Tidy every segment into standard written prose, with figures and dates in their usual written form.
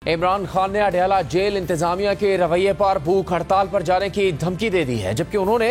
इमरान खान ने अडयाला जेल इंतजामिया के रवैये पर भूख हड़ताल पर जाने की धमकी दे दी है, जबकि उन्होंने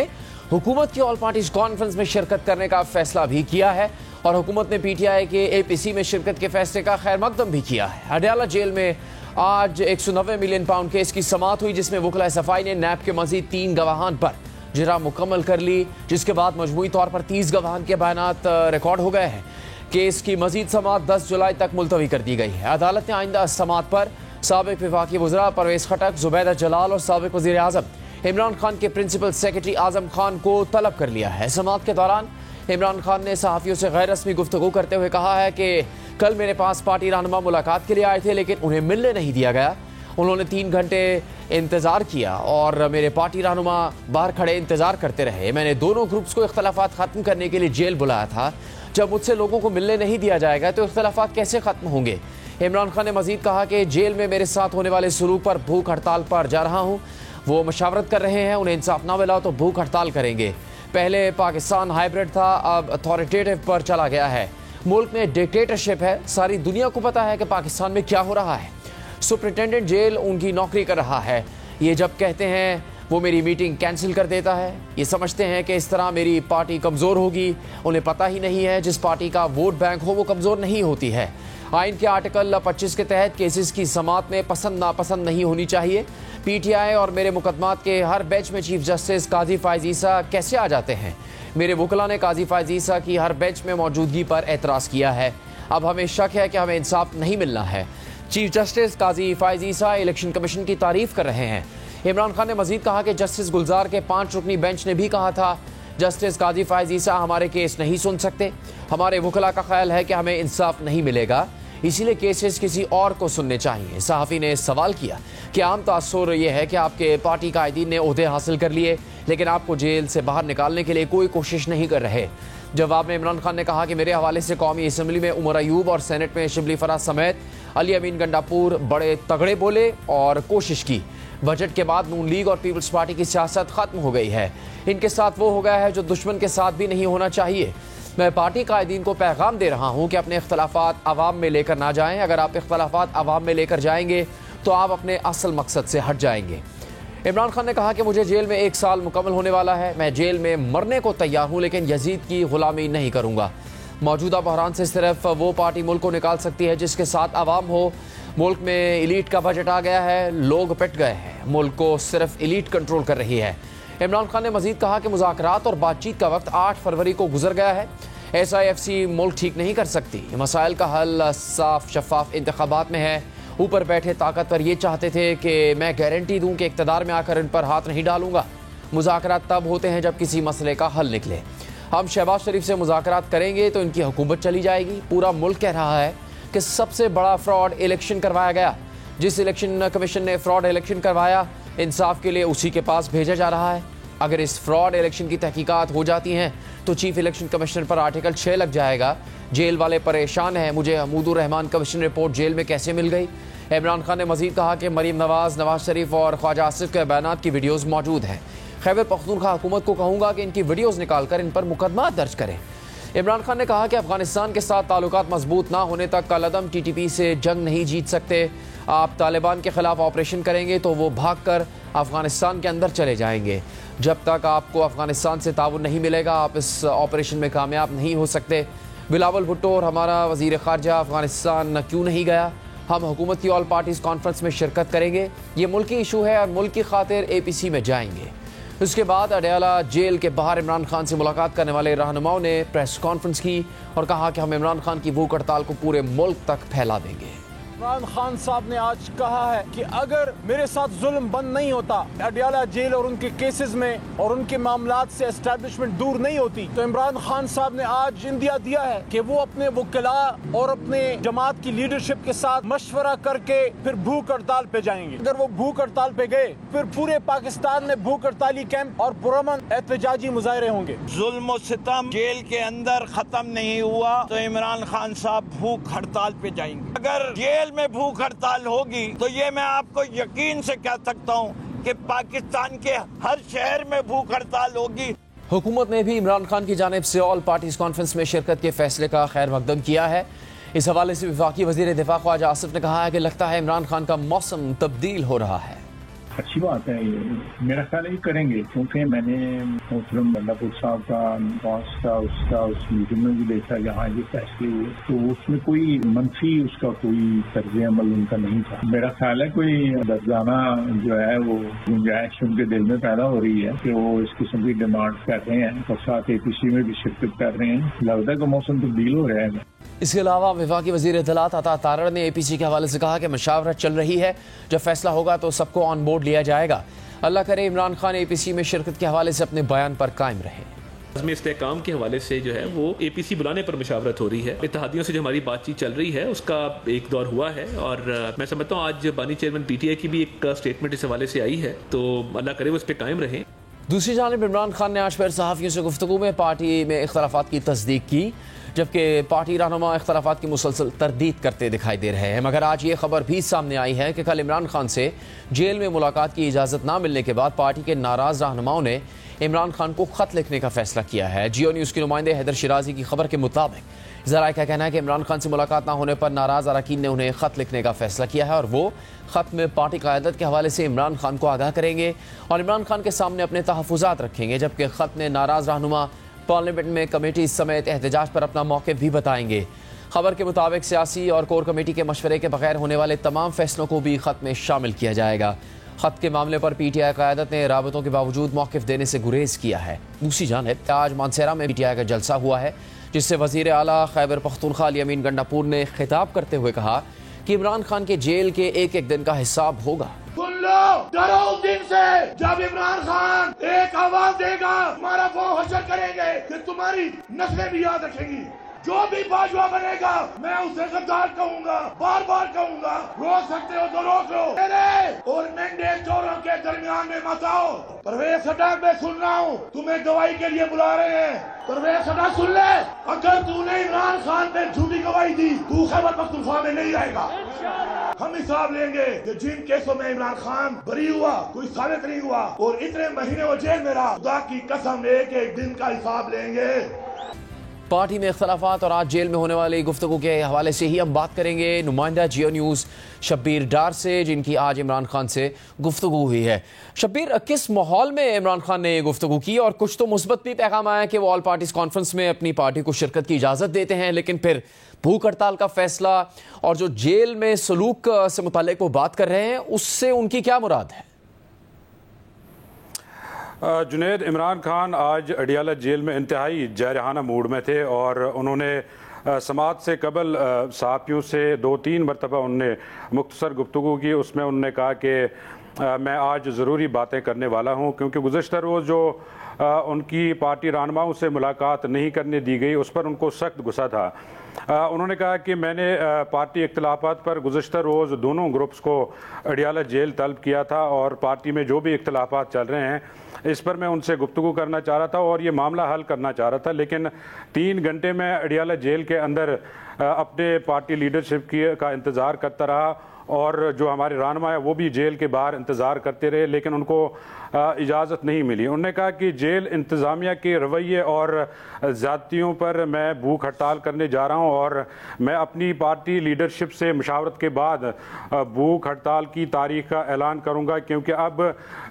हुकूमत की ऑल पार्टीज कॉन्फ्रेंस में शिरकत करने का फैसला भी किया है और हुकूमत ने पीटीआई के एपीसी में शिरकत के फैसले का खैर मकदम भी किया है। अडयाला जेल में आज 190 मिलियन पाउंड केस की समाअत हुई, जिसमें वकला सफाई ने नैब के मजीद 3 गवाहान पर जिरा मुकम्मल कर ली, जिसके बाद मजमूई तौर पर 30 गवाहान के बयानात रिकॉर्ड हो गए हैं। केस की मजीद समाअत 10 जुलाई तक मुलतवी कर दी गई है। अदालत ने आइंदा समाअत पर साबिक वफाकी वज़रा परवेज़ खटक, जुबैदा जलाल और साबिक वज़ीर आज़म इमरान खान के प्रिंसिपल सेक्रेटरी आज़म खान को तलब कर लिया है। समाअत के दौरान इमरान खान ने सहाफ़ियों से गैर रस्मी गुफ्तगू करते हुए कहा है कि कल मेरे पास पार्टी रहनुमा मुलाकात के लिए आए थे, लेकिन उन्हें मिलने नहीं दिया गया। उन्होंने 3 घंटे इंतज़ार किया और मेरे पार्टी रहनुमा बाहर खड़े इंतज़ार करते रहे। मैंने दोनों ग्रुप्स को इख्तलाफात ख़त्म करने के लिए जेल बुलाया था। जब मुझसे लोगों को मिलने नहीं दिया जाएगा तो इख्तलाफात कैसे ख़त्म होंगे। इमरान खान ने मजीद कहा कि जेल में मेरे साथ होने वाले सलूक पर भूख हड़ताल पर जा रहा हूँ। वो मशावरत कर रहे हैं, उन्हें इंसाफ ना मिला तो भूख हड़ताल करेंगे। पहले पाकिस्तान हाइब्रिड था, अब अथॉरिटेटिव पर चला गया है। मुल्क में डिक्टेटरशिप है, सारी दुनिया को पता है कि पाकिस्तान में क्या हो रहा है। सुपरिटेंडेंट जेल उनकी नौकरी कर रहा है। ये जब कहते हैं वो मेरी मीटिंग कैंसिल कर देता है। ये समझते हैं कि इस तरह मेरी पार्टी कमज़ोर होगी। उन्हें पता ही नहीं है जिस पार्टी का वोट बैंक हो वो कमज़ोर नहीं होती है। आइन के आर्टिकल 25 के तहत केसेस की समाअत में पसंद नापसंद नहीं होनी चाहिए। पीटीआई और मेरे मुकदमात के हर बेंच में चीफ जस्टिस काजी फ़ाइज़ ईसा कैसे आ जाते हैं। मेरे वकला ने काजी फ़ाइज़ ईसा की हर बेंच में मौजूदगी पर एतराज़ किया है। अब हमें शक है कि हमें इंसाफ नहीं मिलना है। चीफ जस्टिस काजी फ़ाइज़ ईसा इलेक्शन कमीशन की तारीफ कर रहे हैं। इमरान खान ने मजीद कहा कि जस्टिस गुलजार के 5 रुकनी बेंच ने भी कहा था जस्टिस काजी फ़ाइज़ ईसा हमारे केस नहीं सुन सकते। हमारे वकला का ख्याल है कि हमें इंसाफ नहीं मिलेगा, इसीलिए केसेस किसी और को सुनने चाहिए। सहाफ़ी ने सवाल किया कि आम तासुर यह है कि आपके पार्टी कायदीन ने ओहदे हासिल कर लिए, लेकिन आपको जेल से बाहर निकालने के लिए कोई कोशिश नहीं कर रहे। जवाब में इमरान खान ने कहा कि मेरे हवाले से कौमी असम्बली में उमर अयूब और सेनेट में शिबली फराज समेत अली अमीन गंडापुर बड़े तगड़े बोले और कोशिश की। बजट के बाद नून लीग और पीपल्स पार्टी की सियासत खत्म हो गई है। इनके साथ वो हो गया है जो दुश्मन के साथ भी नहीं होना चाहिए। मैं पार्टी कायदीन को पैगाम दे रहा हूँ कि अपने इख्तलाफात अवाम में लेकर ना जाएं। अगर आप इख्तलाफात अवाम में लेकर जाएंगे तो आप अपने असल मकसद से हट जाएंगे। इमरान खान ने कहा कि मुझे जेल में 1 साल मुकम्मल होने वाला है। मैं जेल में मरने को तैयार हूँ, लेकिन यजीद की गुलामी नहीं करूँगा। मौजूदा बहरान से सिर्फ वो पार्टी मुल्क को निकाल सकती है जिसके साथ अवाम हो। मुल्क में एलीट का बजट आ गया है, लोग पिट गए हैं। मुल्क को सिर्फ एलीट कंट्रोल कर रही है। इमरान खान ने मजीद कहा कि मुज़ाकरात और बातचीत का वक्त 8 फरवरी को गुजर गया है। SIFC मुल्क ठीक नहीं कर सकती। मसाइल का हल साफ शफाफ इंतखाबात में है। ऊपर बैठे ताकतवर ये चाहते थे कि मैं गारंटी दूं कि इक़्तिदार में आकर इन पर हाथ नहीं डालूंगा। मुज़ाकरात तब होते हैं जब किसी मसले का हल निकले। हम शहबाज शरीफ से मुज़ाकरात करेंगे तो इनकी हुकूमत चली जाएगी। पूरा मुल्क कह रहा है कि सबसे बड़ा फ्रॉड इलेक्शन करवाया गया। जिस इलेक्शन कमीशन ने फ्रॉड इलेक्शन करवाया, इंसाफ के लिए उसी के पास भेजा जा रहा है। अगर इस फ्रॉड इलेक्शन की तहकीकात हो जाती हैं तो चीफ इलेक्शन कमिश्नर पर आर्टिकल 6 लग जाएगा। जेल वाले परेशान हैं। मुझे महमूदुर रहमान कमीशन रिपोर्ट जेल में कैसे मिल गई। इमरान खान ने मजीद कहा कि मरीम नवाज, नवाज शरीफ और ख्वाजा आसिफ के बयानात की वीडियोज़ मौजूद हैं। खैबर पख्तूनख्वा हुकूमत को कहूँगा कि इनकी वीडियोज़ निकाल कर इन पर मुकदमा दर्ज करें। इमरान खान ने कहा कि अफगानिस्तान के साथ ताल्लुकात मजबूत ना होने तक कलअदम TTP से जंग नहीं जीत सकते। आप तालिबान के खिलाफ ऑपरेशन करेंगे तो वो भाग कर अफगानिस्तान के अंदर चले जाएंगे। जब तक आपको अफगानिस्तान से ताउन नहीं मिलेगा, आप इस ऑपरेशन में कामयाब नहीं हो सकते। बिलावल भुट्टो और हमारा वज़ीर ख़ारजा अफगानिस्तान क्यों नहीं गया। हम हुकूमत की ऑल पार्टीज़ कॉन्फ्रेंस में शिरकत करेंगे। ये मुल्की इशू है और मुल्क की खातिर APC में जाएंगे। उसके बाद अडयाला जेल के बाहर इमरान खान से मुलाकात करने वाले रहनुमाओं ने प्रेस कॉन्फ्रेंस की और कहा कि हम इमरान खान की भूख हड़ताल को पूरे मुल्क तक फैला देंगे। इमरान खान साहब ने आज कहा है कि अगर मेरे साथ जुल्म बंद नहीं होता, अडयाला जेल और उनके केसेस में और उनके मामलात से एस्टैब्लिशमेंट दूर नहीं होती, तो इमरान खान साहब ने आज इंदिया दिया है कि वो अपने वकला और अपने जमात की लीडरशिप के साथ मशवरा करके फिर भूख हड़ताल पे जाएंगे। अगर वो भूख हड़ताल पे गए फिर पूरे पाकिस्तान में भूख हड़ताली कैंप और पुरअमन एहतजाजी मुजाहरे होंगे। जुल्म और सितम जेल के अंदर खत्म नहीं हुआ तो इमरान खान साहब भूख हड़ताल पे जाएंगे। अगर जेल में भूख हड़ताल होगी तो ये मैं आपको यकीन से कह सकता हूँ कि पाकिस्तान के हर शहर में भूख हड़ताल होगी। हुकूमत ने भी इमरान खान की जानिब से ऑल पार्टीज कॉन्फ्रेंस में शिरकत के फैसले का खैर मकदम किया है। इस हवाले से वफाकी वजीर दिफा ख्वाजा आसिफ ने कहा है कि लगता है इमरान खान का मौसम तब्दील हो रहा है। अच्छी बात है, ये मेरा ख्याल है करेंगे, क्योंकि मैंने मोहतरम बल्लापुर साहब का बॉस का उसका उस मीटिंग में भी देखा जहाँ ये फैसले हुए, तो उसमें कोई मंफी उसका कोई तर्ज अमल उनका नहीं था। मेरा ख्याल है कोई दर्जाना जो है वो गुंजाइश उनके दिल में पैदा हो रही है कि वो इस किस्म की डिमांड कर रहे हैं और साथ APC में भी शिरकत कर रहे हैं। लगता है कि मौसम तब्दील हो रहा है। इसके अलावा वफाकी वज़ीर इत्तलात अता तारड़ ने APC के हवाले से कहा कि मशावरत चल रही है, जब फैसला होगा तो सबको ऑन बोर्ड लिया जाएगा। अल्लाह करे इमरान खान APC में शिरकत के हवाले से अपने बयान पर कायम रहे। में इस्तेहकाम के हवाले से जो है वो APC बुलाने पर मशावरत हो रही है। इत्तेहादियों से जो हमारी बातचीत चल रही है उसका एक दौर हुआ है और मैं समझता हूँ आज बानी चेयरमैन PTI की भी एक स्टेटमेंट इस हवाले से आई है, तो अल्लाह करे वो इस पर कायम रहे। दूसरी जानिब इमरान खान ने आज फिर सहाफ़ियों से गुफ्तगू में पार्टी में इख्तलाफात की तस्दीक की, जबकि पार्टी रहनुमा इख्तलाफात की मुसलसल तरदीद करते दिखाई दे रहे हैं। मगर आज ये खबर भी सामने आई है कि कल इमरान खान से जेल में मुलाकात की इजाज़त ना मिलने के बाद पार्टी के नाराज़ रहनुमाओं ने इमरान खान को ख़त लिखने का फैसला किया है। जियो न्यूज़ के नुमाइंदे हैदर शिराजी की खबर के मुताबिक ज़राए का कहना है कि इमरान खान से मुलाकात ना होने पर नाराज़ अरकान ने उन्हें ख़त लिखने का फैसला किया है और वो ख़त में पार्टी क़यादत के हवाले से इमरान खान को आगाह करेंगे और इमरान खान के सामने अपने तहफ़्फ़ुज़ात रखेंगे, जबकि ख़त में नाराज़ रहनुमा पार्लियामेंट में कमेटी समेत एहतजाज पर अपना मौक़िफ़ भी बताएंगे। खबर के मुताबिक सियासी और कोर कमेटी के मशवरे के बगैर होने वाले तमाम फैसलों को भी ख़त में शामिल किया जाएगा। ख़त के मामले पर PTI क़यादत ने राबतों के बावजूद मौक़िफ़ देने से गुरेज किया है। दूसरी जानिब आज मानसेरा में PTI का जलसा हुआ है, जिससे वज़ीर आला खैबर पख्तूनख्वा अली अमीन गंडापुर ने खिताब करते हुए कहा कि इमरान खान के जेल के एक एक दिन का हिसाब होगा। सुन लो, डरो उस दिन से जब इमरान खान एक आवाज देगा, हमारा वो हशर करेंगे कि तुम्हारी नस्लें भी याद रखेंगी। जो भी बाजवा बनेगा मैं उसे गद्दार कहूंगा, बार बार कहूंगा। रोक सकते हो तो रोक लो, मेरे और मेंढे चोरों के दरमियान में मत आओ। परवेज सटाक में सुन रहा हूँ, तुम्हें गवाही के लिए बुला रहे हैं। परवेज सटाक सुन ले, अगर तूने इमरान खान पे झूठी गवाही दी तू खैबर पख्तूनख्वा में नहीं रहेगा। हम हिसाब लेंगे कि जिन केसों में इमरान खान बरी हुआ, कोई साबित नहीं हुआ और इतने महीने वो जेल में रहा, खुदा की कसम एक एक दिन का हिसाब लेंगे। पार्टी में इख्तलाफात और आज जेल में होने वाली गुफ्तगू के हवाले से ही हम बात करेंगे नुमाइंदा जियो न्यूज़ शब्बीर डार से, जिनकी आज इमरान खान से गुफ्तगू हुई है। शब्बीर, किस माहौल में इमरान खान ने गुफ्तगू की और कुछ तो मुस्बत भी पैगाम आया कि वो ऑल पार्टीज कॉन्फ्रेंस में अपनी पार्टी को शिरकत की इजाज़त देते हैं, लेकिन फिर भूख हड़ताल का फैसला और जो जेल में सलूक से मुताल्लिक वो बात कर रहे हैं, उससे उनकी क्या मुराद है? जुनैद, इमरान खान आज अडियाला जेल में इंतहाई जारहाना मूड में थे और उन्होंने समात से कबल सहाफ़ियों से 2-3 मरतबा उन्होंने मुख्तसर गुफ्तगू की। उसमें उन्होंने कहा कि मैं आज ज़रूरी बातें करने वाला हूँ, क्योंकि गुज़श्ता रोज़ जो उनकी पार्टी रहनुमाओं से मुलाकात नहीं करने दी गई उस पर उनको सख्त गुस्सा था। उन्होंने कहा कि मैंने पार्टी इख्तलाफात पर गुज़श्ता रोज़ दोनों ग्रुप्स को अडियाला जेल तलब किया था और पार्टी में जो भी इख्तलाफात चल रहे हैं इस पर मैं उनसे गुफ्तगू करना चाह रहा था और ये मामला हल करना चाह रहा था, लेकिन 3 घंटे में अडियाला जेल के अंदर अपने पार्टी लीडरशिप का इंतज़ार करता रहा और जो हमारे रहनुमा है वो भी जेल के बाहर इंतज़ार करते रहे, लेकिन उनको इजाज़त नहीं मिली। उन्होंने कहा कि जेल इंतज़ामिया के रवैये और ज़्यादतियों पर मैं भूख हड़ताल करने जा रहा हूँ और मैं अपनी पार्टी लीडरशिप से मशावरत के बाद भूख हड़ताल की तारीख का ऐलान करूँगा, क्योंकि अब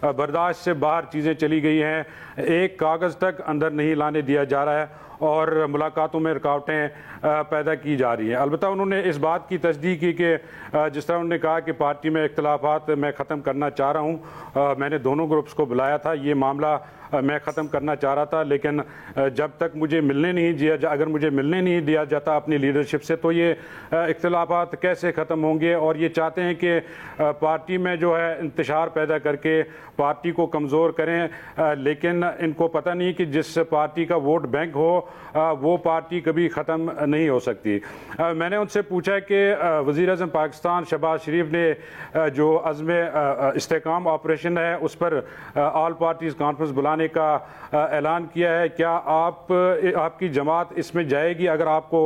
बर्दाश्त से बाहर चीज़ें चली गई हैं। एक कागज़ तक अंदर नहीं लाने दिया जा रहा है और मुलाकातों में रुकावटें पैदा की जा रही हैं। अलबत्ता उन्होंने इस बात की तस्दीक की कि जिस तरह उन्होंने कहा कि पार्टी में इख्तलाफात मैं ख़त्म करना चाह रहा हूँ, मैंने दोनों ग्रुप्स को बुलाया था, ये मामला मैं ख़त्म करना चाह रहा था, लेकिन जब तक मुझे मिलने नहीं दिया अगर मुझे मिलने नहीं दिया जाता अपनी लीडरशिप से तो ये इख्तलाफात कैसे ख़त्म होंगे। और ये चाहते हैं कि पार्टी में जो है इंतशार पैदा करके पार्टी को कमज़ोर करें, लेकिन इनको पता नहीं कि जिस पार्टी का वोट बैंक हो वो पार्टी कभी ख़त्म नहीं हो सकती। मैंने उनसे पूछा कि वज़ीर आज़म पाकिस्तान शहबाज शरीफ ने जो अज़्म इस्तेहकाम ऑपरेशन है उस पर ऑल पार्टीज़ कॉन्फ्रेंस बुलाने का ऐलान किया है, क्या आपकी जमात इसमें जाएगी अगर आपको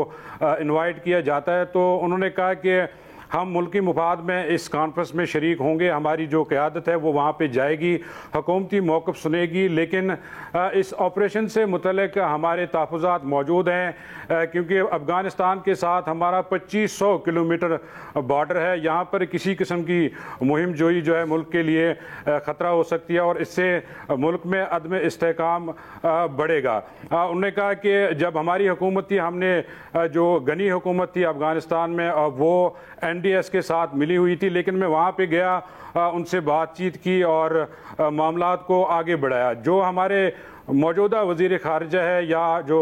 इनवाइट किया जाता है? तो उन्होंने कहा कि हम मुल्की मुफाद में इस कॉन्फ्रेंस में शरीक होंगे। हमारी जो क़यादत है वो वहाँ पे जाएगी, हुकूमती मौक़िफ़ सुनेगी, लेकिन इस ऑपरेशन से मुतल्लिक़ हमारे तहफ़्फ़ुज़ात मौजूद हैं, क्योंकि अफ़गानिस्तान के साथ हमारा 2500 किलोमीटर बॉर्डर है। यहाँ पर किसी किस्म की मुहिम जोई जो है मुल्क के लिए ख़तरा हो सकती है और इससे मुल्क में अदम इस्तेहकाम बढ़ेगा। उन्होंने कहा कि जब हमारी हुकूमत थी, हमने जो गनी हुकूमत थी अफ़गानिस्तान में, वो NDS के साथ मिली हुई थी, लेकिन मैं वहाँ पे गया, उनसे बातचीत की और मामलात को आगे बढ़ाया। जो हमारे मौजूदा वज़ीर ख़ारजा है या जो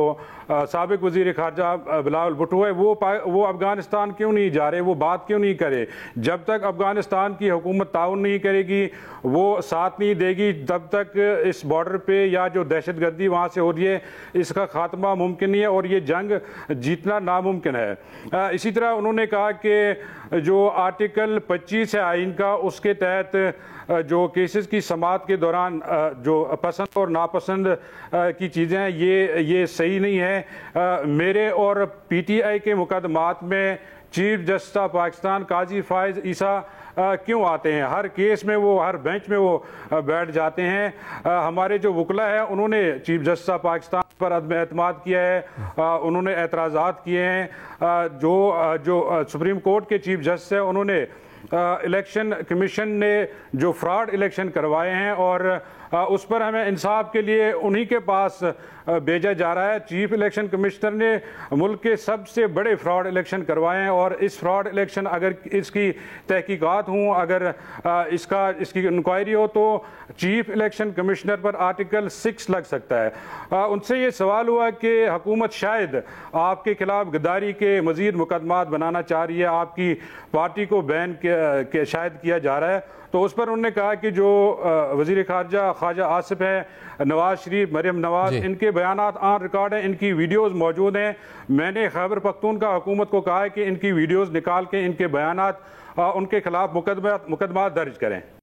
साबिक़ वज़ीर ख़ारजा बिलावल भुट्टो है, वो अफ़गानिस्तान क्यों नहीं जा रहे, वो बात क्यों नहीं करे? जब तक अफ़गानिस्तान की हुकूमत ताउन नहीं करेगी, वो साथ नहीं देगी, तब तक इस बॉर्डर पे या जो दहशतगर्दी वहाँ से हो रही है, इसका ख़ात्मा मुमकिन नहीं है और ये जंग जीतना नामुमकिन है। इसी तरह उन्होंने कहा कि जो आर्टिकल 25 है आइन का, उसके तहत जो केसेस की समाअत के दौरान जो पसंद और नापसंद की चीज़ें हैं, ये सही नहीं है। मेरे और PTI के मुकदमात में चीफ जस्टिस ऑफ पाकिस्तान काजी फायज ईसा क्यों आते हैं? हर केस में वो, हर बेंच में वो बैठ जाते हैं। हमारे जो वकला है उन्होंने चीफ जस्टिस ऑफ पाकिस्तान पर अदम एतमाद किया है, उन्होंने एतराज़ात किए हैं। जो सुप्रीम कोर्ट के चीफ जस्टिस है, उन्होंने इलेक्शन कमीशन ने जो फ्रॉड इलेक्शन करवाए हैं और उस पर हमें इंसाफ के लिए उन्हीं के पास भेजा जा रहा है। चीफ इलेक्शन कमिश्नर ने मुल्क के सबसे बड़े फ्रॉड इलेक्शन करवाए हैं और इस फ्रॉड इलेक्शन अगर इसकी तहकीकात हों, अगर इसकी इंक्वायरी हो, तो चीफ इलेक्शन कमिश्नर पर आर्टिकल 6 लग सकता है। उनसे ये सवाल हुआ कि हुकूमत शायद आपके खिलाफ गद्दारी के मज़ीद मुकदमात बनाना चाह रही है, आपकी पार्टी को बैन शायद किया जा रहा है। तो उस पर उन्होंने कहा कि जो वज़ीर ख़ारजा ख्वाजा आसिफ है, नवाज शरीफ, मरियम नवाज, इनके बयानात ऑन रिकॉर्ड हैं, इनकी वीडियोस मौजूद हैं। मैंने खैबर पख्तूनख्वा हुकूमत को कहा है कि इनकी वीडियोस निकाल के इनके बयानात उनके खिलाफ मुकदमा दर्ज करें।